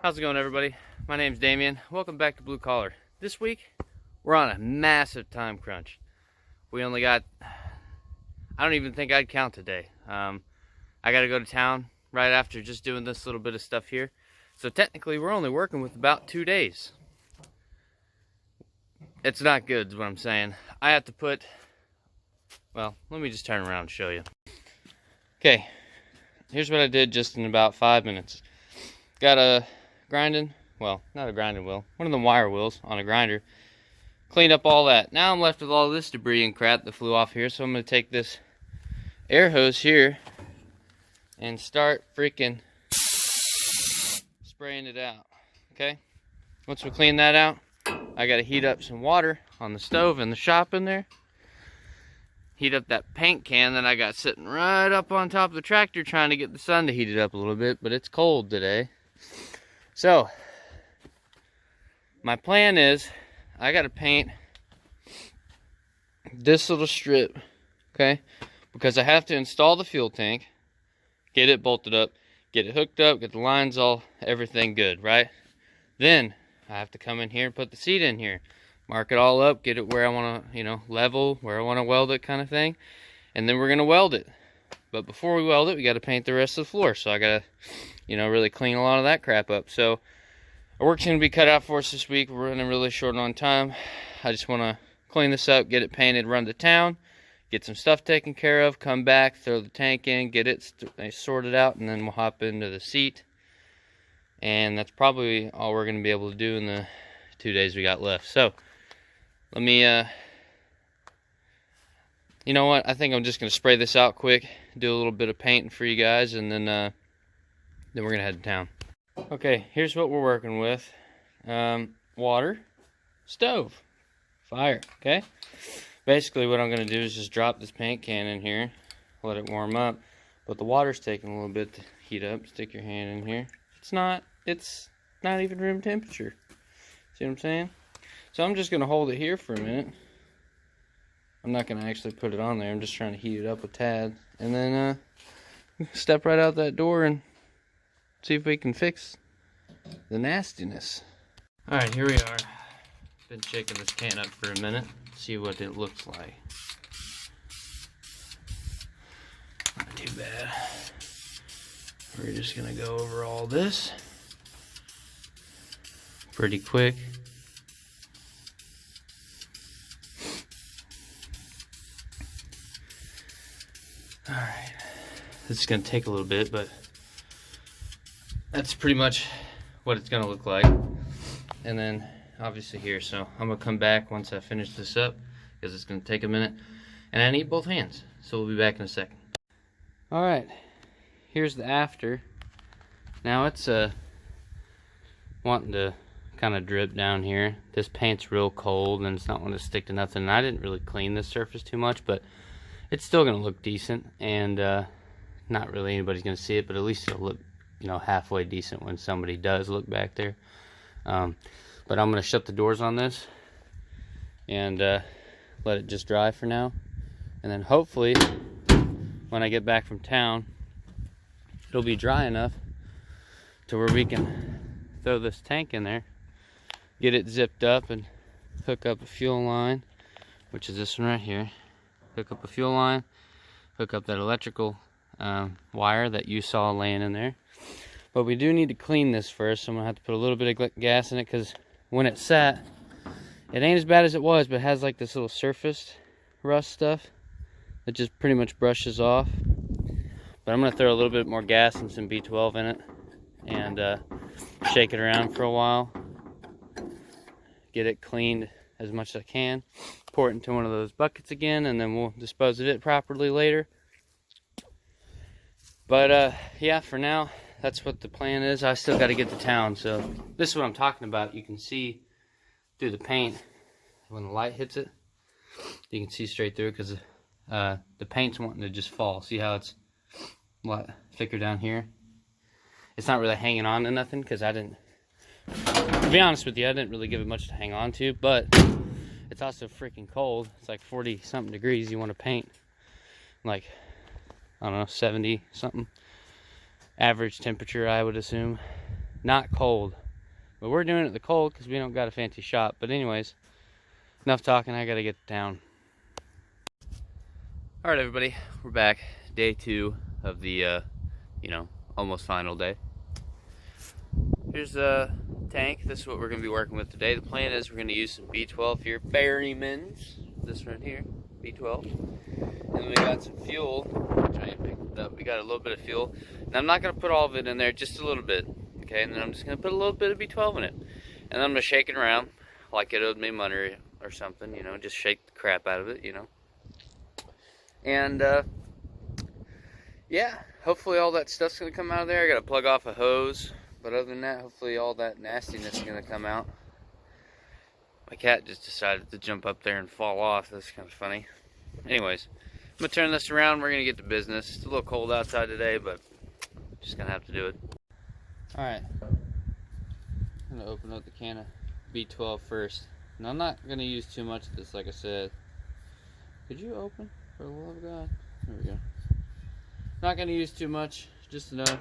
How's it going, everybody? My name's Damien. Welcome back to Blue Collar. This week, we're on a massive time crunch. We only got, I don't even think I'd count today. I gotta go to town right after just doing this little bit of stuff here. So technically, we're only working with about 2 days. It's not good, is what I'm saying. I have to put, well, let me just turn around and show you. Okay, here's what I did just in about 5 minutes. Got a grinding, well, not a grinding wheel, one of the wire wheels on a grinder. Cleaned up all that. Now I'm left with all this debris and crap that flew off here, so I'm going to take this air hose here and start freaking spraying it out. Okay? Once we clean that out, I got to heat up some water on the stove in the shop in there. Heat up that paint can that I got sitting right up on top of the tractor trying to get the sun to heat it up a little bit, but it's cold today. So, my plan is, I gotta paint this little strip, okay? Because I have to install the fuel tank, get it bolted up, get it hooked up, get the lines all, everything good, right? Then, I have to come in here and put the seat in here. Mark it all up, get it where I wanna, level, where I wanna weld it kind of thing. And then we're gonna weld it. But before we weld it, we gotta paint the rest of the floor. So I gotta, really clean a lot of that crap up. So our work's gonna be cut out for us this week. We're running really short on time. I just wanna clean this up, get it painted, run to town, get some stuff taken care of, come back, throw the tank in, get it sorted out, and then we'll hop into the seat. And that's probably all we're gonna be able to do in the 2 days we got left. So let me, you know what? I think I'm just gonna spray this out quick, do a little bit of painting for you guys, and then we're gonna head to town. Okay, here's what we're working with. Water, stove, fire, okay? Basically what I'm gonna do is just drop this paint can in here, let it warm up, but the water's taking a little bit to heat up. Stick your hand in here. It's not even room temperature. See what I'm saying? So I'm just gonna hold it here for a minute. I'm not gonna actually put it on there. I'm just trying to heat it up a tad, and then step right out that door and see if we can fix the nastiness. All right, here we are. Been shaking this can up for a minute. See what it looks like. Not too bad. We're just gonna go over all this pretty quick. Alright, this is going to take a little bit, but that's pretty much what it's going to look like. And then, obviously here, so I'm going to come back once I finish this up, because it's going to take a minute. And I need both hands, so we'll be back in a second. Alright, here's the after. Now it's wanting to kind of drip down here. This paint's real cold, and it's not wanting to stick to nothing. And I didn't really clean this surface too much, but it's still going to look decent, and not really anybody's going to see it, but at least it'll look, halfway decent when somebody does look back there. But I'm going to shut the doors on this and let it just dry for now. And then hopefully, when I get back from town, it'll be dry enough to where we can throw this tank in there, get it zipped up, and hook up a fuel line, which is this one right here. Hook up a fuel line, hook up that electrical wire that you saw laying in there. But we do need to clean this first, so I'm going to have to put a little bit of gas in it, because when it sat, it ain't as bad as it was, but it has like this little surface rust stuff that just pretty much brushes off. But I'm going to throw a little bit more gas and some B12 in it, and shake it around for a while, get it cleaned as much as I can, pour it into one of those buckets again, and then we'll dispose of it properly later. But yeah, for now, that's what the plan is. I still got to get to town, so this is what I'm talking about. You can see through the paint when the light hits it. You can see straight through it, because the paint's wanting to just fall. See how it's a lot thicker down here? It's not really hanging on to nothing, because I didn't, to be honest with you, I didn't really give it much to hang on to, but it's also freaking cold. It's like 40 something degrees. You want to paint like, I don't know, 70 something average temperature, I would assume. not cold. But we're doing it in the cold because we don't got a fancy shop. But anyways, enough talking, I gotta get down. Alright everybody, we're back. Day 2 of the, almost final day. Here's the tank. This is what we're going to be working with today. The plan is we're going to use some B12 here, Berryman's. This one here, B12. And then we got some fuel. Try and pick it up. We got a little bit of fuel. And I'm not going to put all of it in there, just a little bit. Okay, and then I'm just going to put a little bit of B12 in it. And then I'm going to shake it around like it owed me money or something, just shake the crap out of it, And, yeah, hopefully all that stuff's going to come out of there. I got to plug off a hose. But other than that, hopefully all that nastiness is going to come out. My cat just decided to jump up there and fall off. That's kind of funny. Anyways, I'm going to turn this around. We're going to get to business. It's a little cold outside today, but just going to have to do it. Alright. I'm going to open up the can of B12 first. Now, I'm not going to use too much of this, like I said. Could you open? For the love of God. There we go. Not going to use too much. Just enough.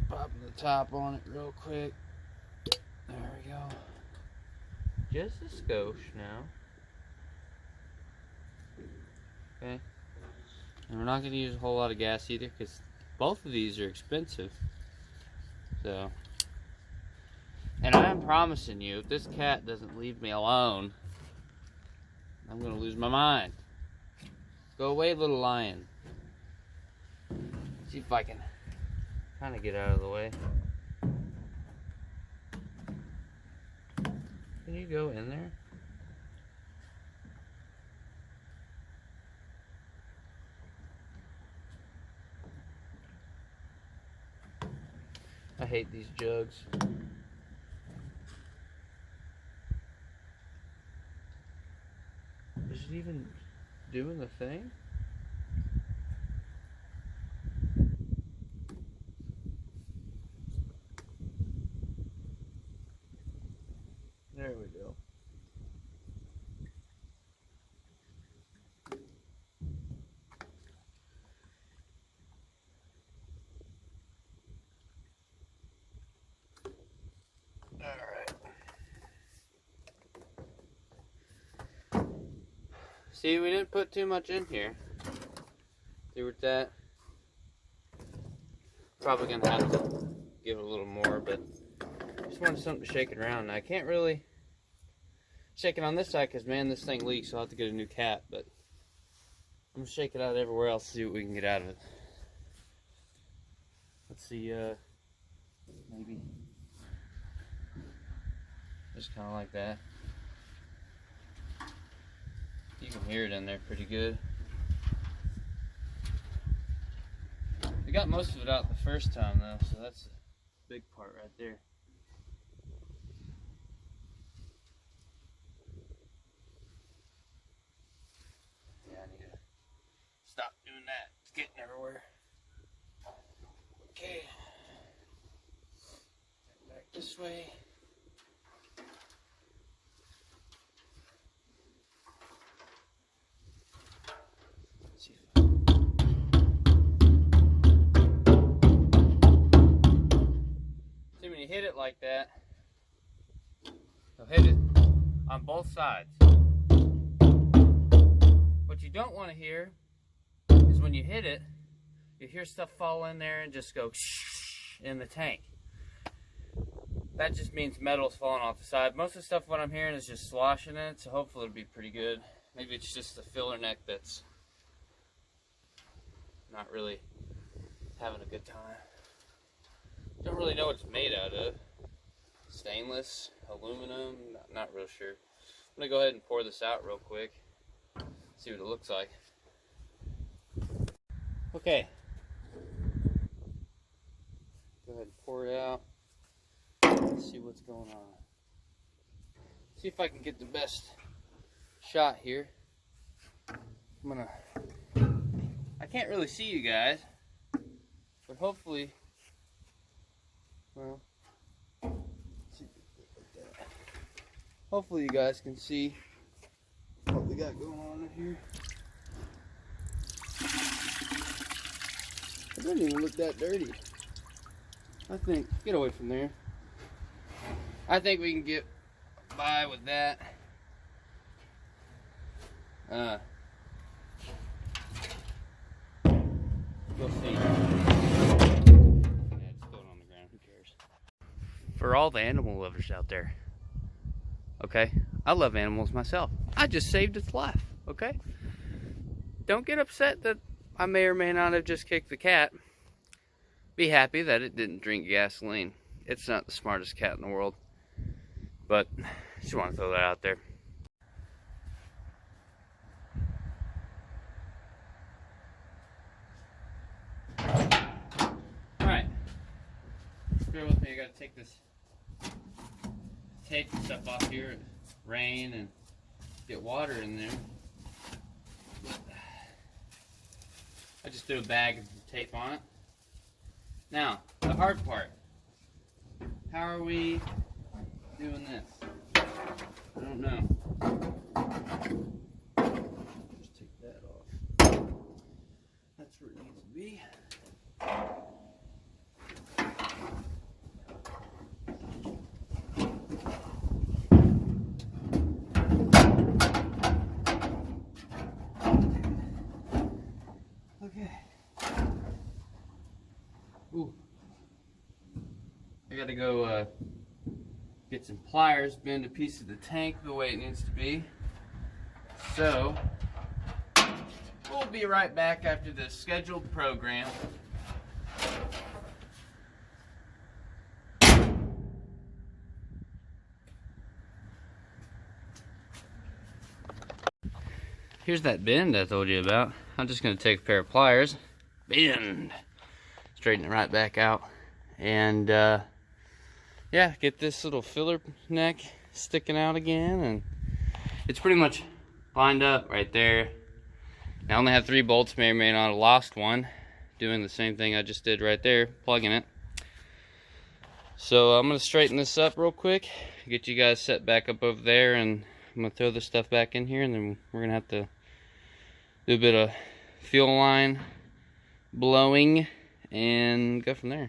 Popping the top on it real quick. There we go. Just a skosh now. Okay. And we're not going to use a whole lot of gas either because both of these are expensive. So. And I'm promising you, if this cat doesn't leave me alone, I'm going to lose my mind. Go away, little lion. See if I can kind of get out of the way. Can you go in there? I hate these jugs. Is it even doing the thing? There we go. All right. See, we didn't put too much in here. See what that? Probably gonna have to give it a little more, but just wanted something to shake it around. Now, I can't really shake it on this side because, man, this thing leaks, so I'll have to get a new cap, but I'm going to shake it out everywhere else to see what we can get out of it. Let's see, maybe just kind of like that. You can hear it in there pretty good. We got most of it out the first time, though, so that's a big part right there. Stop doing that. It's getting everywhere. Okay. Back this way. See when you hit it like that, you'll hit it on both sides. What you don't want to hear is when you hit it, you hear stuff fall in there and just go shh in the tank. That just means metal's falling off the side. Most of the stuff what I'm hearing is just sloshing in it, so hopefully it'll be pretty good. Maybe it's just the filler neck that's not really having a good time. Don't really know what it's made out of. Stainless, aluminum, not real sure. I'm gonna go ahead and pour this out real quick. See what it looks like. Okay. Go ahead and pour it out. Let's see what's going on. See if I can get the best shot here. I can't really see you guys, but hopefully, well, hopefully you guys can see what we got going on in here. It doesn't even look that dirty. I think, get away from there. I think we can get by with that. We'll see. Yeah, just throw it on the ground, who cares? For all the animal lovers out there, okay? I love animals myself. I just saved its life, okay? Don't get upset that I may or may not have just kicked the cat. Be happy that it didn't drink gasoline. It's not the smartest cat in the world. But, just want to throw that out there. Alright. Bear with me, I gotta take this tape and stuff off here. It's rain and get water in there. I just threw a bag of tape on it. Now, the hard part. How are we doing this? I don't know. Just take that off. That's where it needs to be. Okay. Ooh. I gotta go get some pliers, bend a piece of the tank the way it needs to be. So, we'll be right back after the scheduled program. Here's that bend I told you about. I'm just gonna take a pair of pliers, bend, straighten it right back out, and yeah, get this little filler neck sticking out again, and it's pretty much lined up right there. I only have 3 bolts, may or may not have lost one, doing the same thing I just did right there, plugging it. So I'm gonna straighten this up real quick, get you guys set back up over there, and I'm gonna throw this stuff back in here, and then we're gonna have to do a bit of fuel line blowing and go from there.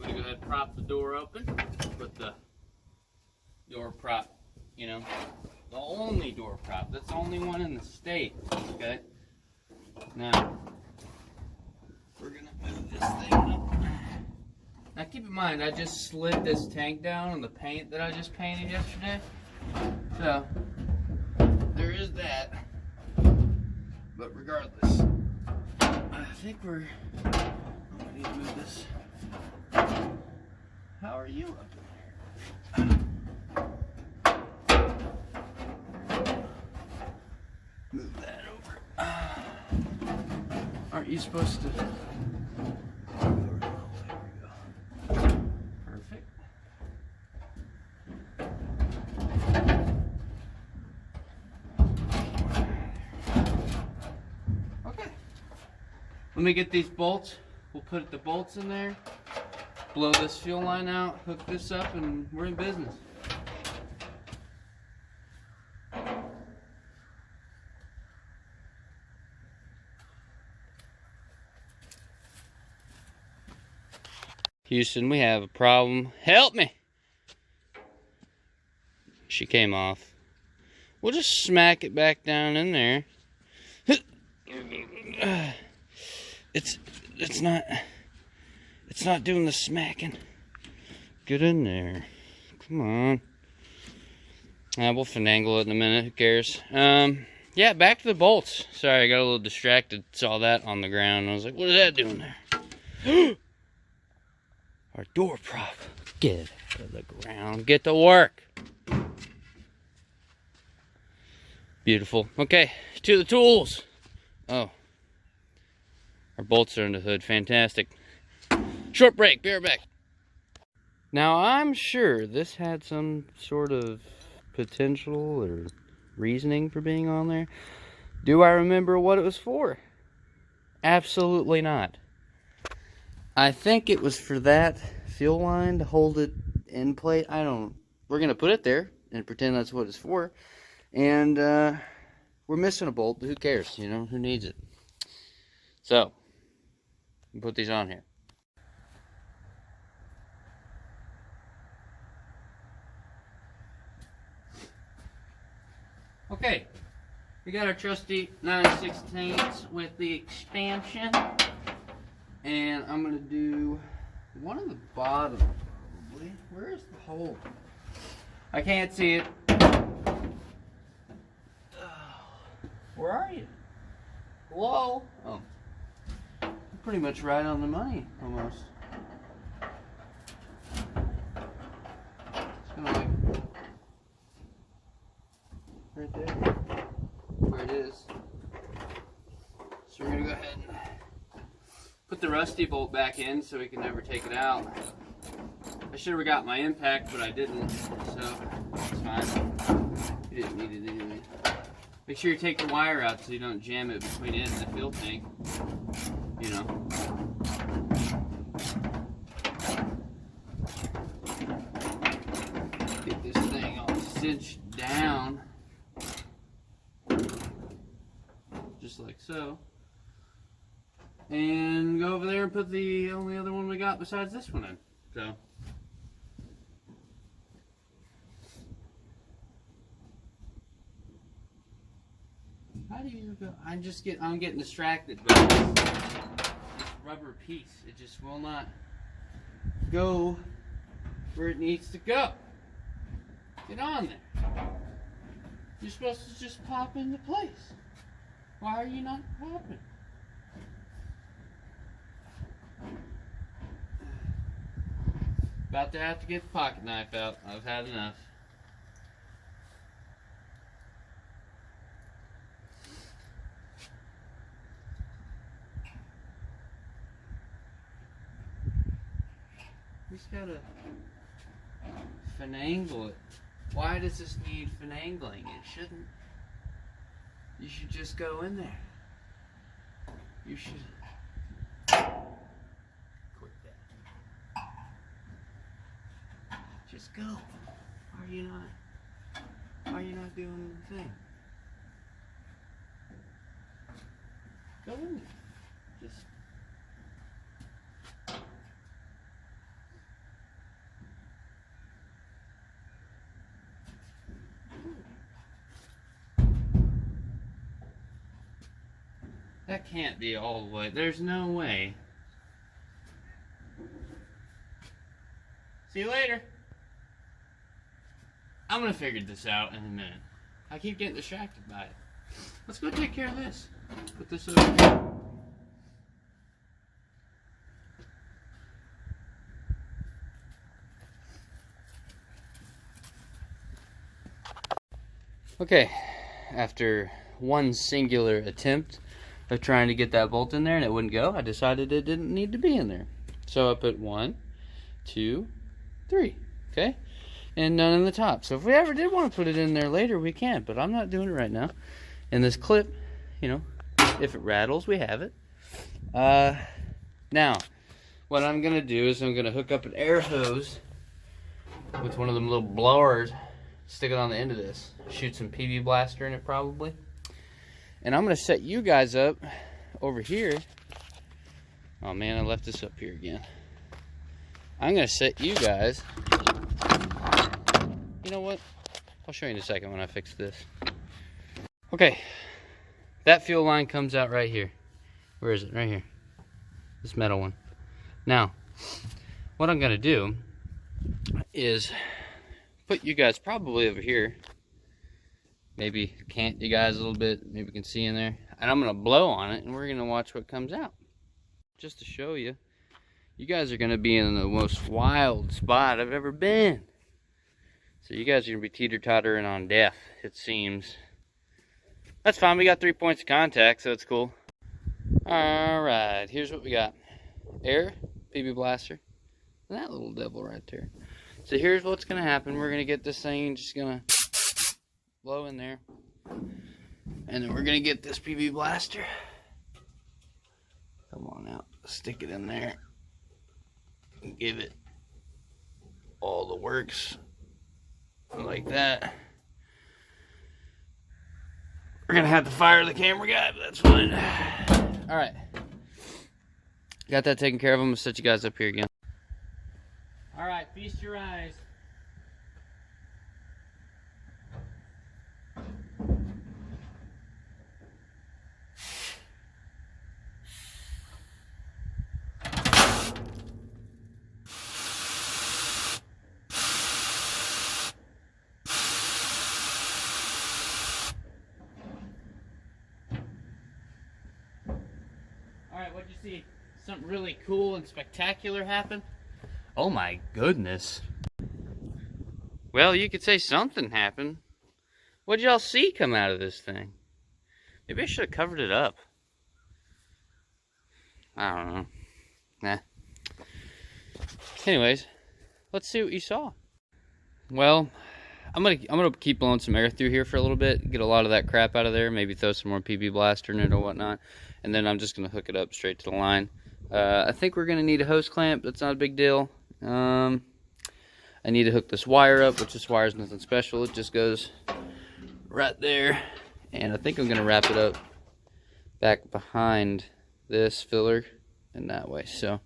Go ahead and prop the door open. Put the door prop, you know, the only door prop. That's the only one in the state, okay? Now, we're gonna move this thing up. Now keep in mind, I just slid this tank down on the paint that I just painted yesterday. So, there is that. But regardless, I think I need to move this. How are you up in there? Move that over. Aren't you supposed to? There we go. Perfect. Okay. Let me get these bolts. We'll put the bolts in there. Blow this fuel line out, hook this up, and we're in business. Houston, we have a problem. Help me! She came off. We'll just smack it back down in there. It's not doing the smacking. Get in there. Come on. We'll finagle it in a minute. Who cares? Yeah, back to the bolts. Sorry, I got a little distracted. Saw that on the ground. I was like, what is that doing there? Our door prop. Get to the ground. Get to work. Beautiful. Okay, to the tools. Oh. Our bolts are in the hood. Fantastic. Short break. Be right back. Now, I'm sure this had some sort of potential or reasoning for being on there. Do I remember what it was for? Absolutely not. I think it was for that fuel line to hold it in place. We're going to put it there and pretend that's what it's for. And we're missing a bolt. Who cares? You know, who needs it? So, put these on here. Okay, we got our trusty 9/16 with the expansion, and I'm gonna do one of the bottom probably. Where is the hole? I can't see it. Where are you? Hello? Oh, I'm pretty much right on the money almost. It's gonna like right there, where it is. So we're gonna go ahead and put the rusty bolt back in so we can never take it out. I should have got my impact, but I didn't, so it's fine. You didn't need it anyway. Make sure you take the wire out so you don't jam it between it and the fuel tank. You know. Get this thing all cinched down. Just like so. And go over there and put the only other one we got besides this one in. So. How do you go? I'm getting distracted by this rubber piece. It just will not go where it needs to go. Get on there. You're supposed to just pop into place. Why are you not popping? About to have to get the pocket knife out. I've had enough. We just gotta finagle it. Why does this need finagling? It shouldn't. You should just go in there. You should quit that. Just go. Why are you not doing the thing? Go in there. Just that can't be all the way. There's no way. See you later. I'm gonna figure this out in a minute. I keep getting distracted by it. Let's go take care of this. Put this over here. Okay, after one singular attempt of trying to get that bolt in there and it wouldn't go, I decided it didn't need to be in there. So I put 1, 2, 3, okay? And none in the top. So if we ever did want to put it in there later, we can, but I'm not doing it right now. And this clip, you know, if it rattles, we have it. Now, what I'm gonna do is I'm gonna hook up an air hose with one of them little blowers, stick it on the end of this, shoot some PB blaster in it probably. And I'm gonna set you guys up over here. Oh man, I left this up here again. I'm gonna set you guys. You know what? I'll show you in a second when I fix this. Okay, that fuel line comes out right here. Where is it? Right here. This metal one. Now, what I'm gonna do is put you guys probably over here. Maybe cant you guys a little bit. Maybe you can see in there. And I'm gonna blow on it and we're gonna watch what comes out. Just to show you. You guys are gonna be in the most wild spot I've ever been. So you guys are gonna be teeter-tottering on death, it seems. That's fine, we got 3 points of contact, so it's cool. Alright, here's what we got. Air, PB blaster, and that little devil right there. So here's what's gonna happen. We're gonna get this thing, just gonna blow in there. And then we're gonna get this PB blaster. Come on out, stick it in there. And give it all the works. Like that. We're gonna have to fire the camera guy, but that's fine. All right, got that taken care of. I'm gonna set you guys up here again. All right, feast your eyes. Alright, what'd you see? Something really cool and spectacular happen? Oh my goodness. Well, you could say something happened. What'd y'all see come out of this thing? Maybe I should have covered it up. I don't know. Nah. Anyways, let's see what you saw. Well, I'm gonna keep blowing some air through here for a little bit, get a lot of that crap out of there, maybe throw some more PB blaster in it or whatnot, and then I'm just gonna hook it up straight to the line. I think we're gonna need a hose clamp. That's not a big deal. I need to hook this wire up, which this wire is nothing special. It just goes right there, and I think I'm gonna wrap it up back behind this filler in that way. So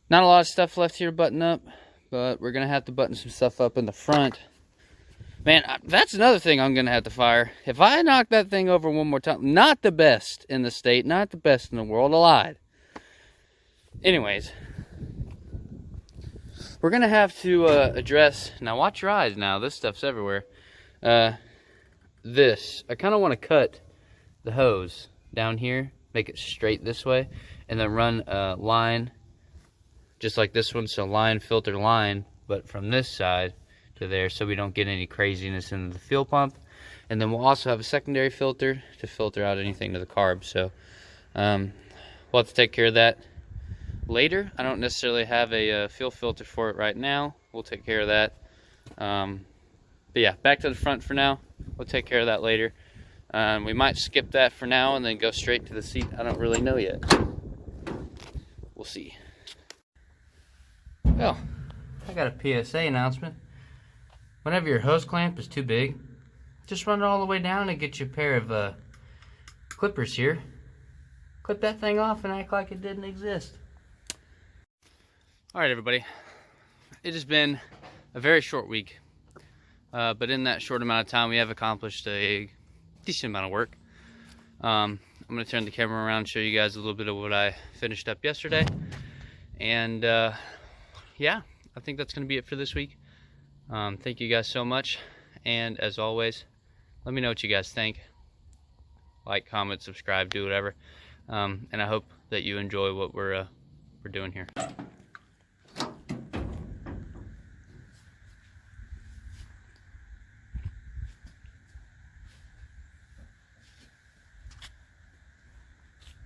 not a lot of stuff left here to button up, but we're gonna have to button some stuff up in the front. Man, that's another thing I'm gonna have to fire. If I knock that thing over one more time, not the best in the state, not the best in the world, I lied. Anyways, we're gonna have to address, now watch your eyes now, this stuff's everywhere. This, I kinda wanna cut the hose down here, make it straight this way, and then run a line, just like this one, so line, filter, line, but from this side to there, so we don't get any craziness in the fuel pump. And then we'll also have a secondary filter to filter out anything to the carb. So we'll have to take care of that later. I don't necessarily have a fuel filter for it right now. We'll take care of that. But yeah, back to the front for now. We'll take care of that later. We might skip that for now and then go straight to the seat. I don't really know yet. We'll see. Well, I got a PSA announcement. Whenever your hose clamp is too big, just run it all the way down and get you a pair of clippers here. Clip that thing off and act like it didn't exist. Alright everybody, it has been a very short week, but in that short amount of time we have accomplished a decent amount of work. I'm going to turn the camera around and show you guys a little bit of what I finished up yesterday. And yeah, I think that's going to be it for this week. Thank you guys so much, and as always, let me know what you guys think. Like, comment, subscribe, do whatever, and I hope that you enjoy what we're doing here.